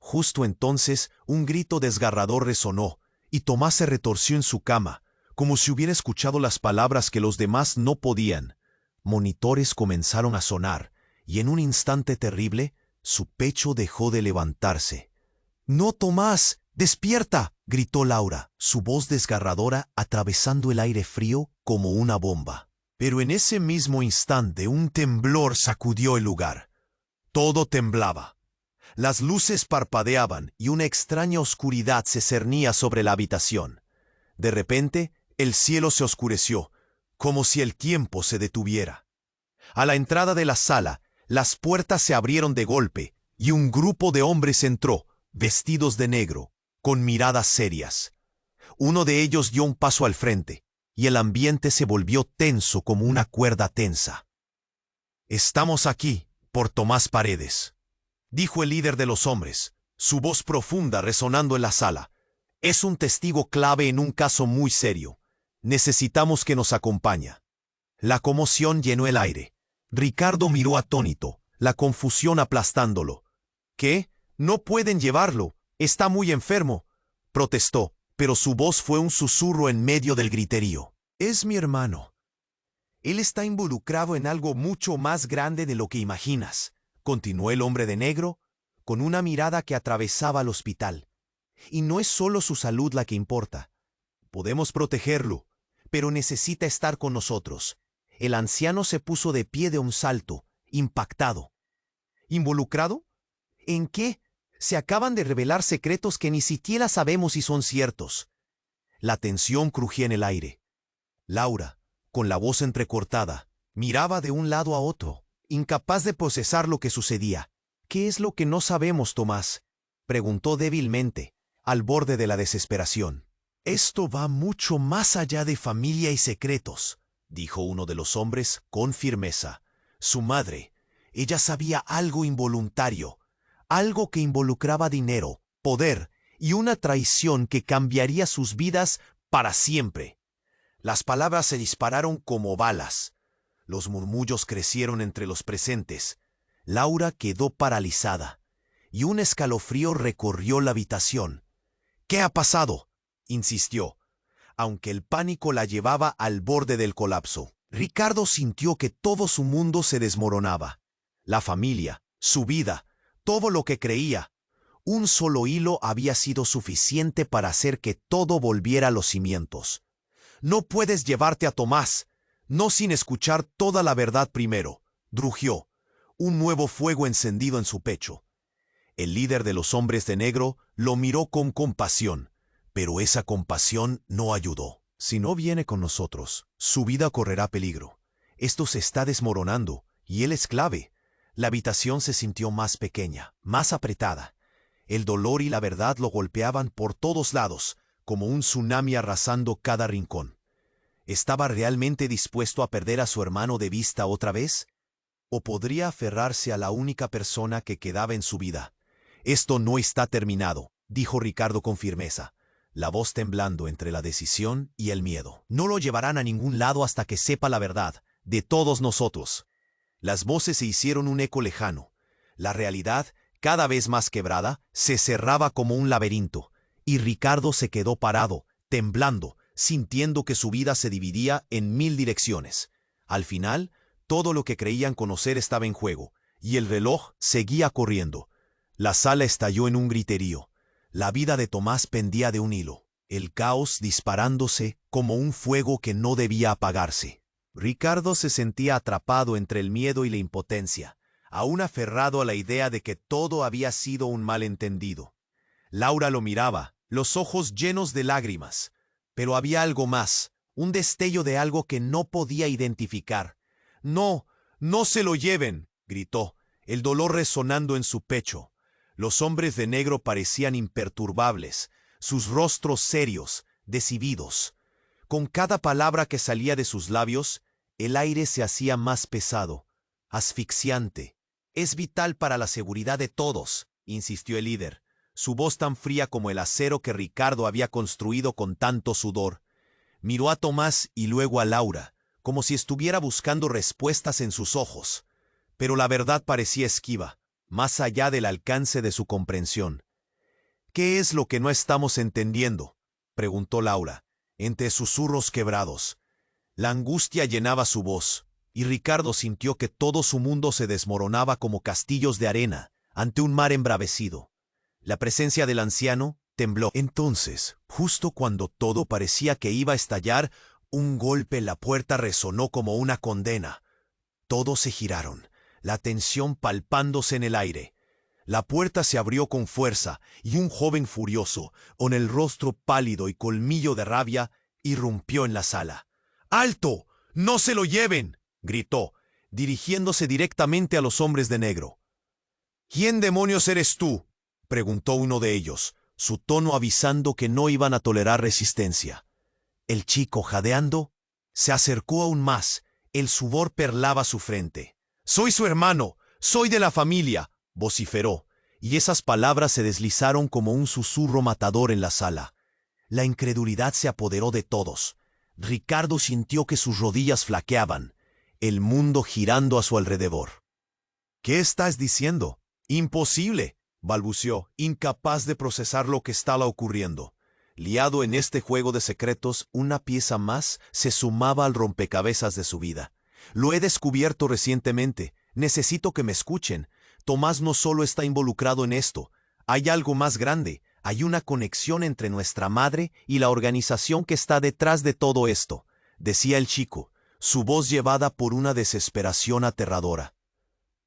Speaker 1: Justo entonces, un grito desgarrador resonó, y Tomás se retorció en su cama, como si hubiera escuchado las palabras que los demás no podían. Monitores comenzaron a sonar, y en un instante terrible, su pecho dejó de levantarse. «¡No, Tomás! ¡Despierta!», gritó Laura, su voz desgarradora atravesando el aire frío como una bomba. Pero en ese mismo instante un temblor sacudió el lugar. Todo temblaba. Las luces parpadeaban y una extraña oscuridad se cernía sobre la habitación. De repente, el cielo se oscureció, como si el tiempo se detuviera. A la entrada de la sala, las puertas se abrieron de golpe y un grupo de hombres entró, vestidos de negro, con miradas serias. Uno de ellos dio un paso al frente, y el ambiente se volvió tenso como una cuerda tensa. «Estamos aquí por Tomás Paredes», dijo el líder de los hombres, su voz profunda resonando en la sala. «Es un testigo clave en un caso muy serio. Necesitamos que nos acompañe». La conmoción llenó el aire. Ricardo miró atónito, la confusión aplastándolo. «¿Qué? No pueden llevarlo. Está muy enfermo», protestó, pero su voz fue un susurro en medio del griterío. «Es mi hermano. Él está involucrado en algo mucho más grande de lo que imaginas», continuó el hombre de negro, con una mirada que atravesaba el hospital. «Y no es solo su salud la que importa. Podemos protegerlo, pero necesita estar con nosotros». El anciano se puso de pie de un salto, impactado. «¿Involucrado? ¿En qué? Se acaban de revelar secretos que ni siquiera sabemos si son ciertos». La tensión crujía en el aire. Laura, con la voz entrecortada, miraba de un lado a otro, incapaz de procesar lo que sucedía. «¿Qué es lo que no sabemos, Tomás?», preguntó débilmente, al borde de la desesperación. «Esto va mucho más allá de familia y secretos», dijo uno de los hombres con firmeza. «Su madre, ella sabía algo involuntario, algo que involucraba dinero, poder y una traición que cambiaría sus vidas para siempre». Las palabras se dispararon como balas. Los murmullos crecieron entre los presentes. Laura quedó paralizada, y un escalofrío recorrió la habitación. «¿Qué ha pasado?», insistió, aunque el pánico la llevaba al borde del colapso. Ricardo sintió que todo su mundo se desmoronaba. La familia, su vida, todo lo que creía. Un solo hilo había sido suficiente para hacer que todo volviera a los cimientos. «No puedes llevarte a Tomás, no sin escuchar toda la verdad primero», rugió, un nuevo fuego encendido en su pecho. El líder de los hombres de negro lo miró con compasión, pero esa compasión no ayudó. «Si no viene con nosotros, su vida correrá peligro. Esto se está desmoronando, y él es clave». La habitación se sintió más pequeña, más apretada. El dolor y la verdad lo golpeaban por todos lados, como un tsunami arrasando cada rincón. ¿Estaba realmente dispuesto a perder a su hermano de vista otra vez? ¿O podría aferrarse a la única persona que quedaba en su vida? «Esto no está terminado», dijo Ricardo con firmeza, la voz temblando entre la decisión y el miedo. «No lo llevarán a ningún lado hasta que sepa la verdad, de todos nosotros». Las voces se hicieron un eco lejano. La realidad, cada vez más quebrada, se cerraba como un laberinto, y Ricardo se quedó parado, temblando, sintiendo que su vida se dividía en 1000 direcciones. Al final, todo lo que creían conocer estaba en juego, y el reloj seguía corriendo. La sala estalló en un griterío. La vida de Tomás pendía de un hilo, el caos disparándose como un fuego que no debía apagarse. Ricardo se sentía atrapado entre el miedo y la impotencia, aún aferrado a la idea de que todo había sido un malentendido. Laura lo miraba, los ojos llenos de lágrimas, pero había algo más, un destello de algo que no podía identificar. «No, no se lo lleven», gritó, el dolor resonando en su pecho. Los hombres de negro parecían imperturbables, sus rostros serios, decididos. Con cada palabra que salía de sus labios, el aire se hacía más pesado, asfixiante. «Es vital para la seguridad de todos», insistió el líder, su voz tan fría como el acero que Ricardo había construido con tanto sudor. Miró a Tomás y luego a Laura, como si estuviera buscando respuestas en sus ojos. Pero la verdad parecía esquiva, más allá del alcance de su comprensión. «¿Qué es lo que no estamos entendiendo?», preguntó Laura, entre susurros quebrados. La angustia llenaba su voz, y Ricardo sintió que todo su mundo se desmoronaba como castillos de arena ante un mar embravecido. La presencia del anciano tembló. Entonces, justo cuando todo parecía que iba a estallar, un golpe en la puerta resonó como una condena. Todos se giraron, la tensión palpándose en el aire. La puerta se abrió con fuerza y un joven furioso, con el rostro pálido y colmillo de rabia, irrumpió en la sala. «¡Alto! ¡No se lo lleven!», gritó, dirigiéndose directamente a los hombres de negro. «¿Quién demonios eres tú?», preguntó uno de ellos, su tono avisando que no iban a tolerar resistencia. El chico, jadeando, se acercó aún más, el sudor perlaba su frente. «Soy su hermano, soy de la familia», vociferó, y esas palabras se deslizaron como un susurro matador en la sala. La incredulidad se apoderó de todos. Ricardo sintió que sus rodillas flaqueaban, el mundo girando a su alrededor. «¿Qué estás diciendo?». «Imposible», balbuceó, incapaz de procesar lo que estaba ocurriendo. Liado en este juego de secretos, una pieza más se sumaba al rompecabezas de su vida. «Lo he descubierto recientemente. Necesito que me escuchen. Tomás no solo está involucrado en esto. Hay algo más grande. Hay una conexión entre nuestra madre y la organización que está detrás de todo esto», decía el chico, su voz llevada por una desesperación aterradora.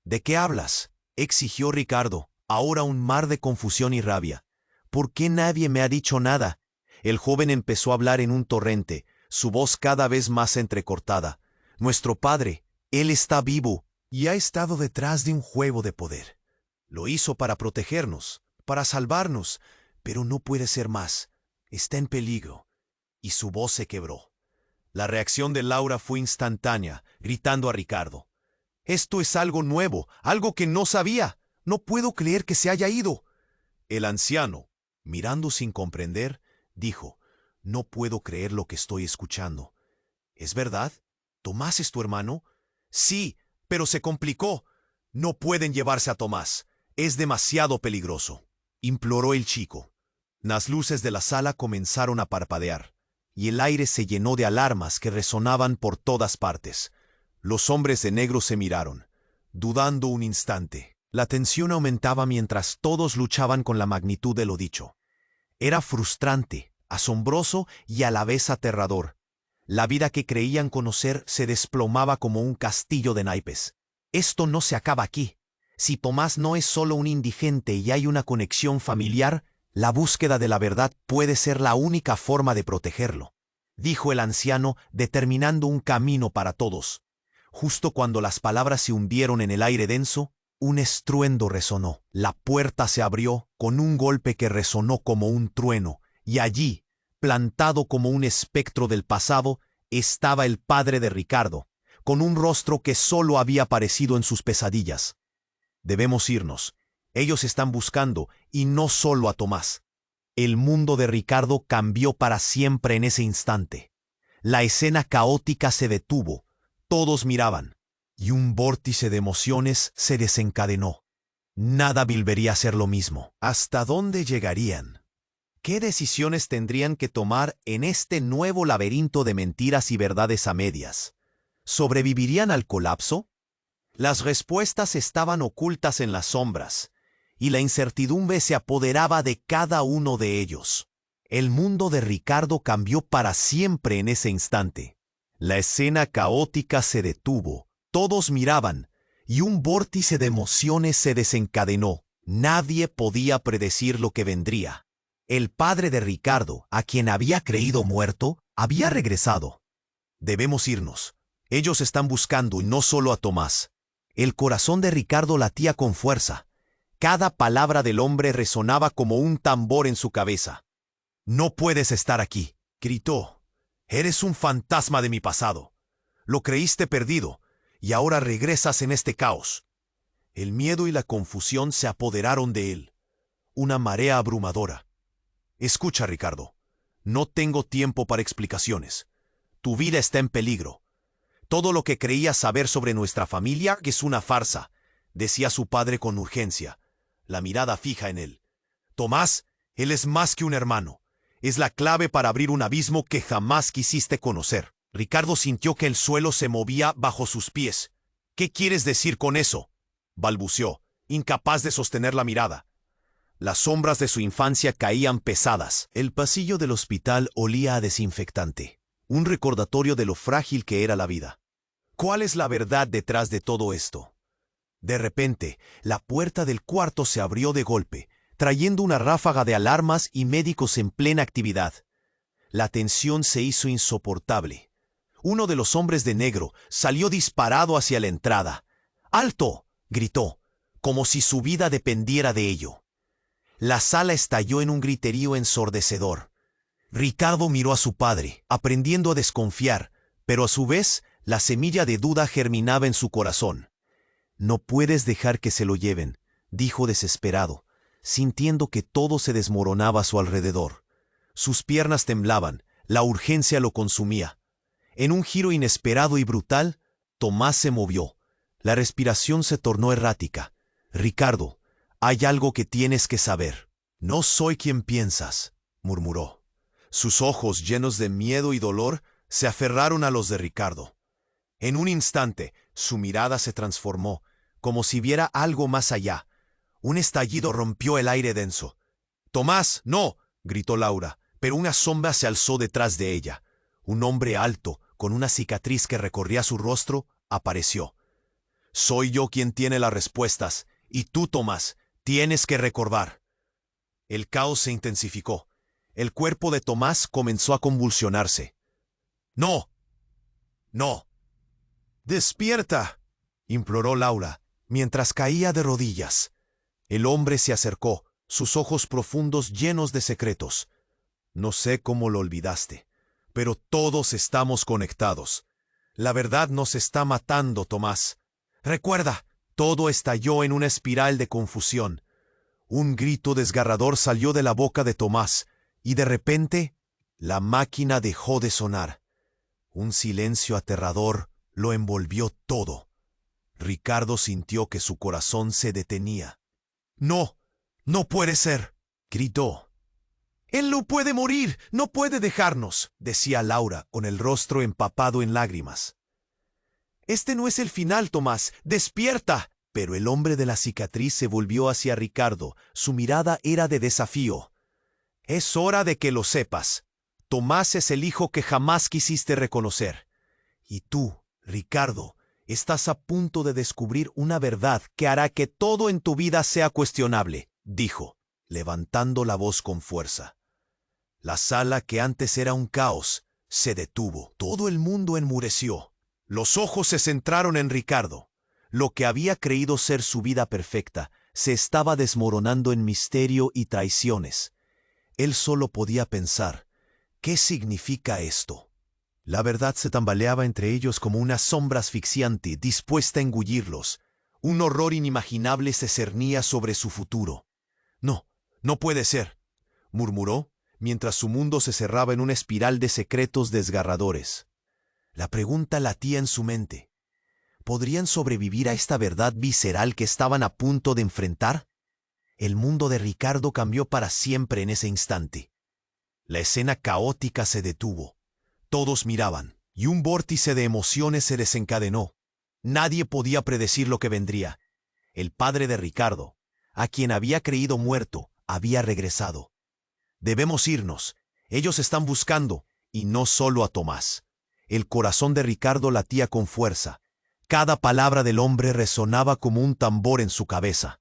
Speaker 1: «¿De qué hablas?», exigió Ricardo, ahora un mar de confusión y rabia. «¿Por qué nadie me ha dicho nada? El joven empezó a hablar en un torrente, su voz cada vez más entrecortada. Nuestro padre, él está vivo y ha estado detrás de un juego de poder. Lo hizo para protegernos, para salvarnos, pero no puede ser más. Está en peligro. Y su voz se quebró. La reacción de Laura fue instantánea, gritando a Ricardo. «Esto es algo nuevo, algo que no sabía. No puedo creer que se haya ido». El anciano, mirando sin comprender, dijo, «No puedo creer lo que estoy escuchando». «¿Es verdad? ¿Tomás es tu hermano?» «Sí, pero se complicó. No pueden llevarse a Tomás. Es demasiado peligroso», imploró el chico. Las luces de la sala comenzaron a parpadear, y el aire se llenó de alarmas que resonaban por todas partes. Los hombres de negro se miraron, dudando un instante. La tensión aumentaba mientras todos luchaban con la magnitud de lo dicho. Era frustrante, asombroso y a la vez aterrador. La vida que creían conocer se desplomaba como un castillo de naipes. Esto no se acaba aquí. Si Tomás no es solo un indigente y hay una conexión familiar, la búsqueda de la verdad puede ser la única forma de protegerlo, dijo el anciano, determinando un camino para todos. Justo cuando las palabras se hundieron en el aire denso, un estruendo resonó. La puerta se abrió con un golpe que resonó como un trueno, y allí, plantado como un espectro del pasado, estaba el padre de Ricardo, con un rostro que solo había aparecido en sus pesadillas. «Debemos irnos. Ellos están buscando, y no solo a Tomás». El mundo de Ricardo cambió para siempre en ese instante. La escena caótica se detuvo. Todos miraban, y un vórtice de emociones se desencadenó. Nada volvería a ser lo mismo. ¿Hasta dónde llegarían? ¿Qué decisiones tendrían que tomar en este nuevo laberinto de mentiras y verdades a medias? ¿Sobrevivirían al colapso? Las respuestas estaban ocultas en las sombras, y la incertidumbre se apoderaba de cada uno de ellos. El mundo de Ricardo cambió para siempre en ese instante. La escena caótica se detuvo, todos miraban, y un vórtice de emociones se desencadenó. Nadie podía predecir lo que vendría. El padre de Ricardo, a quien había creído muerto, había regresado. «Debemos irnos. Ellos están buscando y no solo a Tomás». El corazón de Ricardo latía con fuerza. Cada palabra del hombre resonaba como un tambor en su cabeza. «No puedes estar aquí», gritó. «Eres un fantasma de mi pasado. Lo creíste perdido, y ahora regresas en este caos». El miedo y la confusión se apoderaron de él. Una marea abrumadora. «Escucha, Ricardo. No tengo tiempo para explicaciones. Tu vida está en peligro. Todo lo que creías saber sobre nuestra familia es una farsa», decía su padre con urgencia, la mirada fija en él. «Tomás, él es más que un hermano. Es la clave para abrir un abismo que jamás quisiste conocer». Ricardo sintió que el suelo se movía bajo sus pies. «¿Qué quieres decir con eso?», balbuceó, incapaz de sostener la mirada. Las sombras de su infancia caían pesadas. El pasillo del hospital olía a desinfectante, un recordatorio de lo frágil que era la vida. ¿Cuál es la verdad detrás de todo esto? De repente, la puerta del cuarto se abrió de golpe, trayendo una ráfaga de alarmas y médicos en plena actividad. La tensión se hizo insoportable. Uno de los hombres de negro salió disparado hacia la entrada. «¡Alto!», gritó, como si su vida dependiera de ello. La sala estalló en un griterío ensordecedor. Ricardo miró a su padre, aprendiendo a desconfiar, pero a su vez, la semilla de duda germinaba en su corazón. «No puedes dejar que se lo lleven», dijo desesperado, sintiendo que todo se desmoronaba a su alrededor. Sus piernas temblaban, la urgencia lo consumía. En un giro inesperado y brutal, Tomás se movió. La respiración se tornó errática. «Ricardo, hay algo que tienes que saber». «No soy quien piensas», murmuró. Sus ojos, llenos de miedo y dolor, se aferraron a los de Ricardo. En un instante, su mirada se transformó, como si viera algo más allá. Un estallido rompió el aire denso. «¡Tomás, no!», gritó Laura, pero una sombra se alzó detrás de ella. Un hombre alto, con una cicatriz que recorría su rostro, apareció. «Soy yo quien tiene las respuestas, y tú, Tomás, tienes que recordar». El caos se intensificó. El cuerpo de Tomás comenzó a convulsionarse. ¡No! ¡No! ¡Despierta!, imploró Laura, mientras caía de rodillas. El hombre se acercó, sus ojos profundos llenos de secretos. No sé cómo lo olvidaste, pero todos estamos conectados. La verdad nos está matando, Tomás. Recuerda, todo estalló en una espiral de confusión. Un grito desgarrador salió de la boca de Tomás, y de repente, la máquina dejó de sonar. Un silencio aterrador lo envolvió todo. Ricardo sintió que su corazón se detenía. «¡No! ¡No puede ser!», gritó. «Él no puede morir, no puede dejarnos», decía Laura, con el rostro empapado en lágrimas. «Este no es el final, Tomás. ¡Despierta!». Pero el hombre de la cicatriz se volvió hacia Ricardo. Su mirada era de desafío. «Es hora de que lo sepas. Tomás es el hijo que jamás quisiste reconocer. Y tú, Ricardo, estás a punto de descubrir una verdad que hará que todo en tu vida sea cuestionable», dijo, levantando la voz con fuerza. La sala, que antes era un caos, se detuvo. Todo el mundo enmureció. Los ojos se centraron en Ricardo. Lo que había creído ser su vida perfecta se estaba desmoronando en misterio y traiciones. Él solo podía pensar, ¿qué significa esto? La verdad se tambaleaba entre ellos como una sombra asfixiante, dispuesta a engullirlos. Un horror inimaginable se cernía sobre su futuro. «No, no puede ser», murmuró, mientras su mundo se cerraba en una espiral de secretos desgarradores. La pregunta latía en su mente. ¿Podrían sobrevivir a esta verdad visceral que estaban a punto de enfrentar? El mundo de Ricardo cambió para siempre en ese instante. La escena caótica se detuvo. Todos miraban, y un vórtice de emociones se desencadenó. Nadie podía predecir lo que vendría. El padre de Ricardo, a quien había creído muerto, había regresado. «Debemos irnos. Ellos están buscando, y no solo a Tomás». El corazón de Ricardo latía con fuerza. Cada palabra del hombre resonaba como un tambor en su cabeza.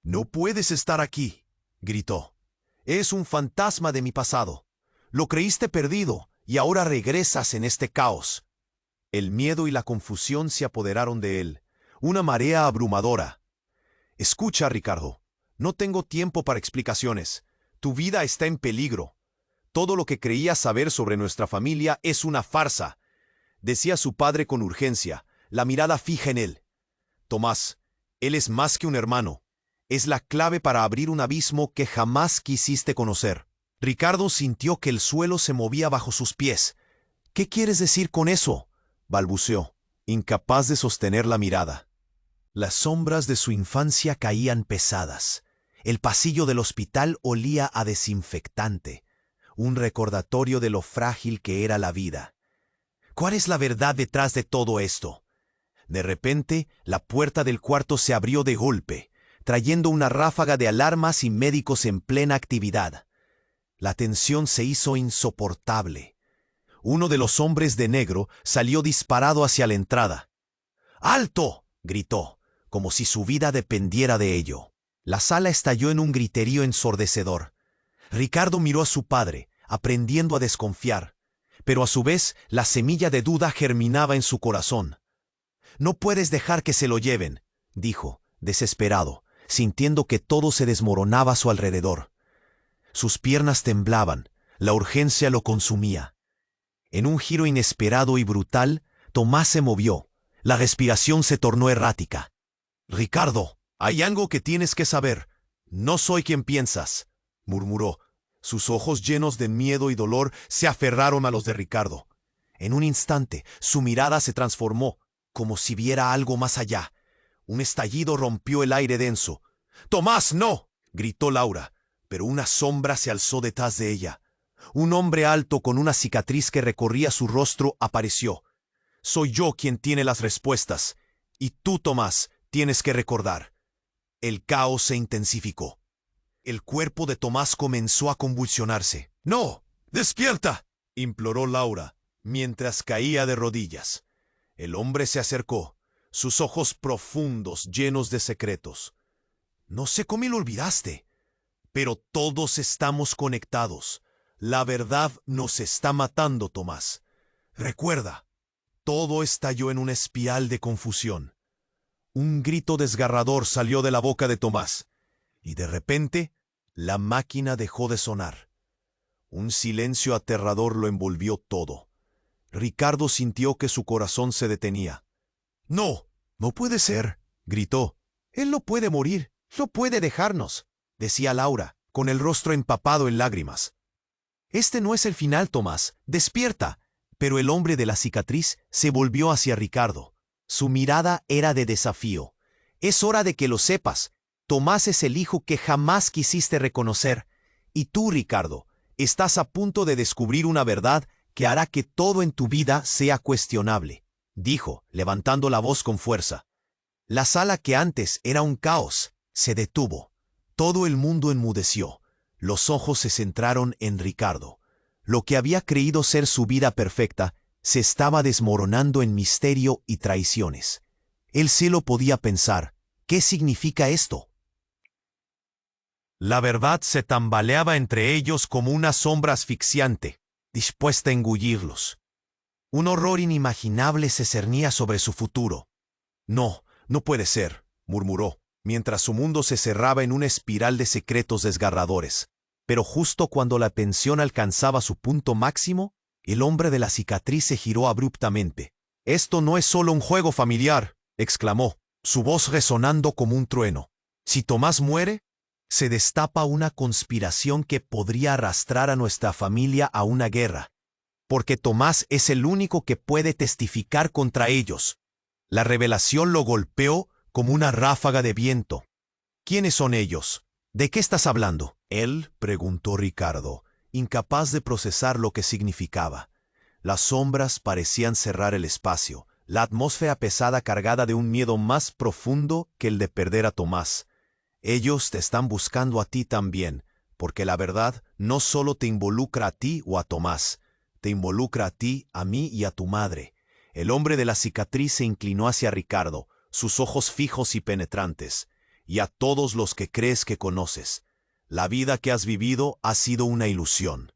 Speaker 1: «No puedes estar aquí», gritó. «Es un fantasma de mi pasado. Lo creíste perdido y ahora regresas en este caos». El miedo y la confusión se apoderaron de él, una marea abrumadora. «Escucha, Ricardo, no tengo tiempo para explicaciones. Tu vida está en peligro. Todo lo que creías saber sobre nuestra familia es una farsa», decía su padre con urgencia, la mirada fija en él. «Tomás, él es más que un hermano. Es la clave para abrir un abismo que jamás quisiste conocer». Ricardo sintió que el suelo se movía bajo sus pies. «¿Qué quieres decir con eso?», balbuceó, incapaz de sostener la mirada. Las sombras de su infancia caían pesadas. El pasillo del hospital olía a desinfectante, un recordatorio de lo frágil que era la vida. ¿Cuál es la verdad detrás de todo esto? De repente, la puerta del cuarto se abrió de golpe, trayendo una ráfaga de alarmas y médicos en plena actividad. La tensión se hizo insoportable. Uno de los hombres de negro salió disparado hacia la entrada. «¡Alto!», gritó, como si su vida dependiera de ello. La sala estalló en un griterío ensordecedor. Ricardo miró a su padre, aprendiendo a desconfiar, pero a su vez la semilla de duda germinaba en su corazón. «No puedes dejar que se lo lleven», dijo, desesperado, sintiendo que todo se desmoronaba a su alrededor. Sus piernas temblaban, la urgencia lo consumía. En un giro inesperado y brutal, Tomás se movió. La respiración se tornó errática. «Ricardo, hay algo que tienes que saber. No soy quien piensas», murmuró. Sus ojos llenos de miedo y dolor se aferraron a los de Ricardo. En un instante, su mirada se transformó, como si viera algo más allá. Un estallido rompió el aire denso. «¡Tomás, no!», gritó Laura, pero una sombra se alzó detrás de ella. Un hombre alto con una cicatriz que recorría su rostro apareció. «Soy yo quien tiene las respuestas. Y tú, Tomás, tienes que recordar». El caos se intensificó. El cuerpo de Tomás comenzó a convulsionarse. «¡No! ¡Despierta!», imploró Laura, mientras caía de rodillas. El hombre se acercó, sus ojos profundos llenos de secretos. «No sé cómo lo olvidaste, pero todos estamos conectados. La verdad nos está matando, Tomás. Recuerda, todo estalló en una espiral de confusión. Un grito desgarrador salió de la boca de Tomás, y de repente, la máquina dejó de sonar. Un silencio aterrador lo envolvió todo. Ricardo sintió que su corazón se detenía. «No, no puede ser», gritó. «Él no puede morir, no puede dejarnos», decía Laura, con el rostro empapado en lágrimas. «Este no es el final, Tomás. Despierta». Pero el hombre de la cicatriz se volvió hacia Ricardo. Su mirada era de desafío. «Es hora de que lo sepas. Tomás es el hijo que jamás quisiste reconocer. Y tú, Ricardo, estás a punto de descubrir una verdad que hará que todo en tu vida sea cuestionable», dijo, levantando la voz con fuerza. La sala que antes era un caos se detuvo. Todo el mundo enmudeció. Los ojos se centraron en Ricardo. Lo que había creído ser su vida perfecta se estaba desmoronando en misterio y traiciones. Él se lo podía pensar. ¿Qué significa esto? La verdad se tambaleaba entre ellos como una sombra asfixiante, dispuesta a engullirlos. Un horror inimaginable se cernía sobre su futuro. «No, no puede ser», murmuró, mientras su mundo se cerraba en una espiral de secretos desgarradores. Pero justo cuando la tensión alcanzaba su punto máximo, el hombre de la cicatriz se giró abruptamente. «Esto no es solo un juego familiar», exclamó, su voz resonando como un trueno. «Si Tomás muere, se destapa una conspiración que podría arrastrar a nuestra familia a una guerra, porque Tomás es el único que puede testificar contra ellos». La revelación lo golpeó como una ráfaga de viento. «¿Quiénes son ellos? ¿De qué estás hablando?» «Él», preguntó Ricardo, incapaz de procesar lo que significaba. Las sombras parecían cerrar el espacio, la atmósfera pesada cargada de un miedo más profundo que el de perder a Tomás. «Ellos te están buscando a ti también, porque la verdad no solo te involucra a ti o a Tomás, te involucra a ti, a mí y a tu madre». El hombre de la cicatriz se inclinó hacia Ricardo, sus ojos fijos y penetrantes. «Y a todos los que crees que conoces. La vida que has vivido ha sido una ilusión.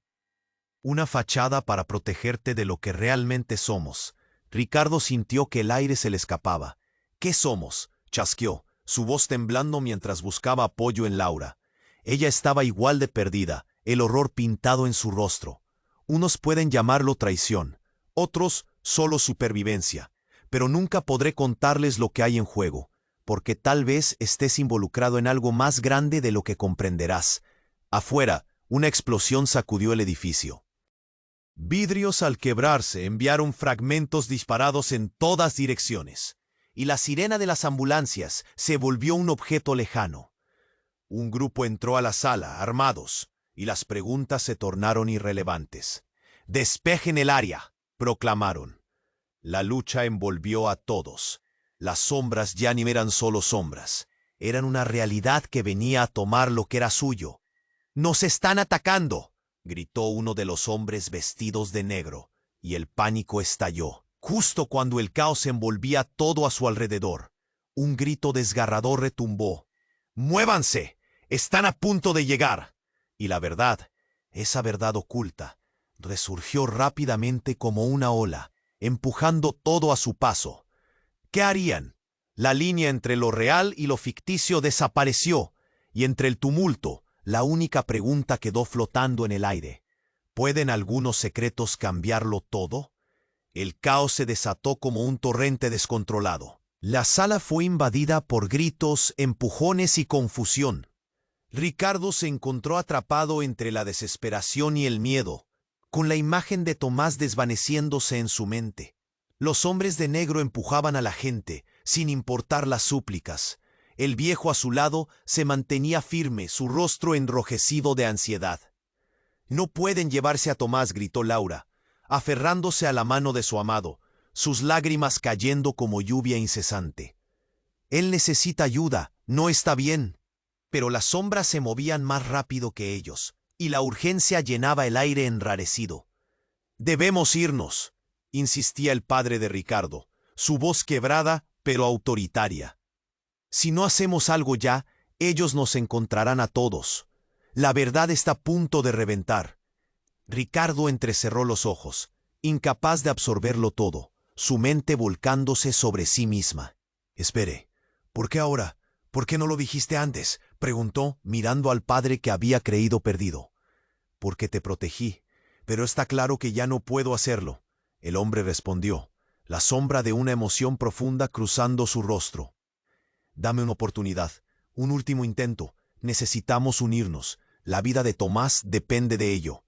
Speaker 1: Una fachada para protegerte de lo que realmente somos». Ricardo sintió que el aire se le escapaba. «¿Qué somos?», chasqueó, su voz temblando mientras buscaba apoyo en Laura. Ella estaba igual de perdida, el horror pintado en su rostro. Unos pueden llamarlo traición, otros solo supervivencia, pero nunca podré contarles lo que hay en juego, porque tal vez estés involucrado en algo más grande de lo que comprenderás. Afuera, una explosión sacudió el edificio. Vidrios al quebrarse enviaron fragmentos disparados en todas direcciones, y la sirena de las ambulancias se volvió un objeto lejano. Un grupo entró a la sala, armados, y las preguntas se tornaron irrelevantes. «Despejen el área», proclamaron. La lucha envolvió a todos. Las sombras ya ni eran solo sombras. Eran una realidad que venía a tomar lo que era suyo. «¡Nos están atacando!», gritó uno de los hombres vestidos de negro, y el pánico estalló. Justo cuando el caos envolvía todo a su alrededor, un grito desgarrador retumbó. «¡Muévanse! ¡Están a punto de llegar!». Y la verdad, esa verdad oculta, resurgió rápidamente como una ola, empujando todo a su paso. ¿Qué harían? La línea entre lo real y lo ficticio desapareció, y entre el tumulto, la única pregunta quedó flotando en el aire. ¿Pueden algunos secretos cambiarlo todo? El caos se desató como un torrente descontrolado. La sala fue invadida por gritos, empujones y confusión. Ricardo se encontró atrapado entre la desesperación y el miedo, con la imagen de Tomás desvaneciéndose en su mente. Los hombres de negro empujaban a la gente, sin importar las súplicas. El viejo a su lado se mantenía firme, su rostro enrojecido de ansiedad. «No pueden llevarse a Tomás», gritó Laura, aferrándose a la mano de su amado, sus lágrimas cayendo como lluvia incesante. «Él necesita ayuda, no está bien». Pero las sombras se movían más rápido que ellos, y la urgencia llenaba el aire enrarecido. «Debemos irnos», insistía el padre de Ricardo, su voz quebrada pero autoritaria. «Si no hacemos algo ya, ellos nos encontrarán a todos. La verdad está a punto de reventar». Ricardo entrecerró los ojos, incapaz de absorberlo todo, su mente volcándose sobre sí misma. «Espere, ¿por qué ahora? ¿Por qué no lo dijiste antes?», preguntó, mirando al padre que había creído perdido. «Porque te protegí, pero está claro que ya no puedo hacerlo», el hombre respondió, la sombra de una emoción profunda cruzando su rostro. «Dame una oportunidad, un último intento. Necesitamos unirnos. La vida de Tomás depende de ello».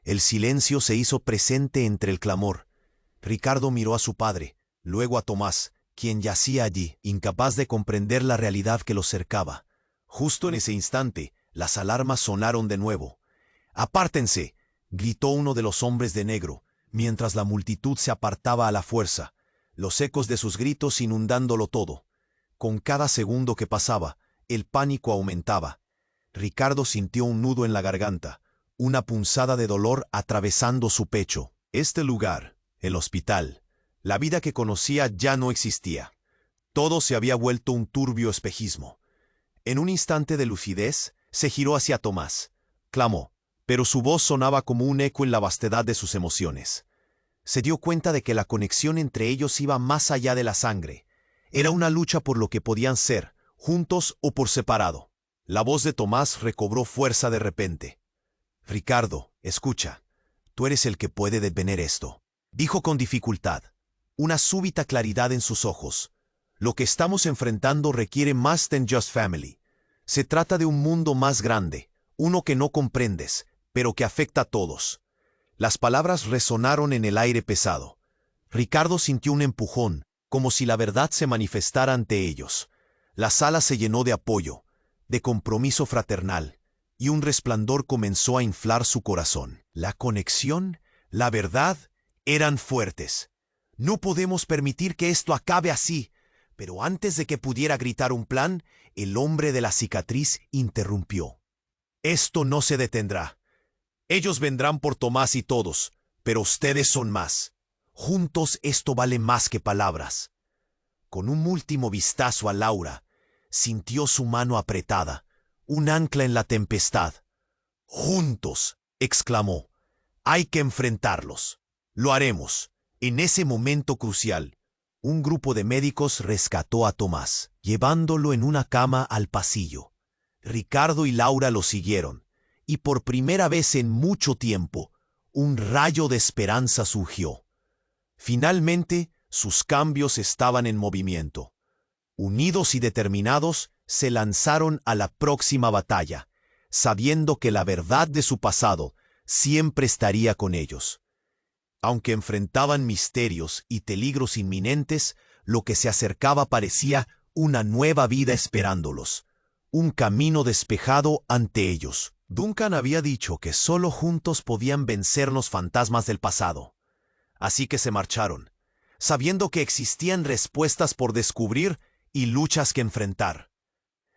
Speaker 1: El silencio se hizo presente entre el clamor. Ricardo miró a su padre, luego a Tomás, quien yacía allí, incapaz de comprender la realidad que los cercaba. Justo en ese instante, las alarmas sonaron de nuevo. «¡Apártense!», gritó uno de los hombres de negro, mientras la multitud se apartaba a la fuerza, los ecos de sus gritos inundándolo todo. Con cada segundo que pasaba, el pánico aumentaba. Ricardo sintió un nudo en la garganta, una punzada de dolor atravesando su pecho. Este lugar, el hospital, la vida que conocía ya no existía. Todo se había vuelto un turbio espejismo. En un instante de lucidez, se giró hacia Tomás. Clamó, pero su voz sonaba como un eco en la vastedad de sus emociones. Se dio cuenta de que la conexión entre ellos iba más allá de la sangre. Era una lucha por lo que podían ser, juntos o por separado. La voz de Tomás recobró fuerza de repente. «Ricardo, escucha. Tú eres el que puede detener esto», dijo con dificultad, una súbita claridad en sus ojos. «Lo que estamos enfrentando requiere más than just family. Se trata de un mundo más grande, uno que no comprendes, pero que afecta a todos». Las palabras resonaron en el aire pesado. Ricardo sintió un empujón, como si la verdad se manifestara ante ellos. La sala se llenó de apoyo, de compromiso fraternal, y un resplandor comenzó a inflar su corazón. La conexión, la verdad, eran fuertes. «No podemos permitir que esto acabe así». Pero antes de que pudiera gritar un plan, el hombre de la cicatriz interrumpió. «Esto no se detendrá. Ellos vendrán por Tomás y todos, pero ustedes son más. Juntos esto vale más que palabras». Con un último vistazo a Laura, sintió su mano apretada, un ancla en la tempestad. «Juntos», exclamó, «hay que enfrentarlos. Lo haremos». En ese momento crucial, un grupo de médicos rescató a Tomás, llevándolo en una cama al pasillo. Ricardo y Laura lo siguieron, y por primera vez en mucho tiempo, un rayo de esperanza surgió. Finalmente, sus cambios estaban en movimiento. Unidos y determinados, se lanzaron a la próxima batalla, sabiendo que la verdad de su pasado siempre estaría con ellos. Aunque enfrentaban misterios y peligros inminentes, lo que se acercaba parecía una nueva vida esperándolos, un camino despejado ante ellos. Duncan había dicho que solo juntos podían vencer los fantasmas del pasado. Así que se marcharon, sabiendo que existían respuestas por descubrir y luchas que enfrentar.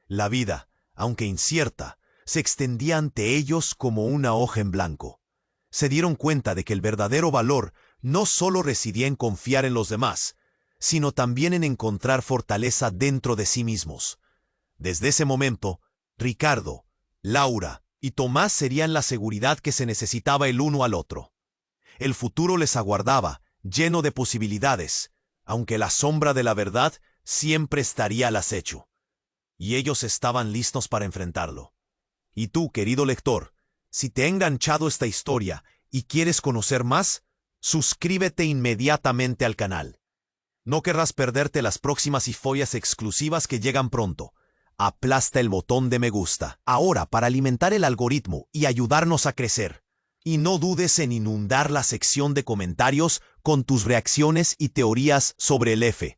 Speaker 1: La vida, aunque incierta, se extendía ante ellos como una hoja en blanco. Se dieron cuenta de que el verdadero valor no solo residía en confiar en los demás, sino también en encontrar fortaleza dentro de sí mismos. Desde ese momento, Ricardo, Laura y Tomás serían la seguridad que se necesitaba el uno al otro. El futuro les aguardaba, lleno de posibilidades, aunque la sombra de la verdad siempre estaría al acecho. Y ellos estaban listos para enfrentarlo. Y tú, querido lector, si te ha enganchado esta historia y quieres conocer más, suscríbete inmediatamente al canal. No querrás perderte las próximas historias exclusivas que llegan pronto. Aplasta el botón de me gusta ahora para alimentar el algoritmo y ayudarnos a crecer. Y no dudes en inundar la sección de comentarios con tus reacciones y teorías sobre el F.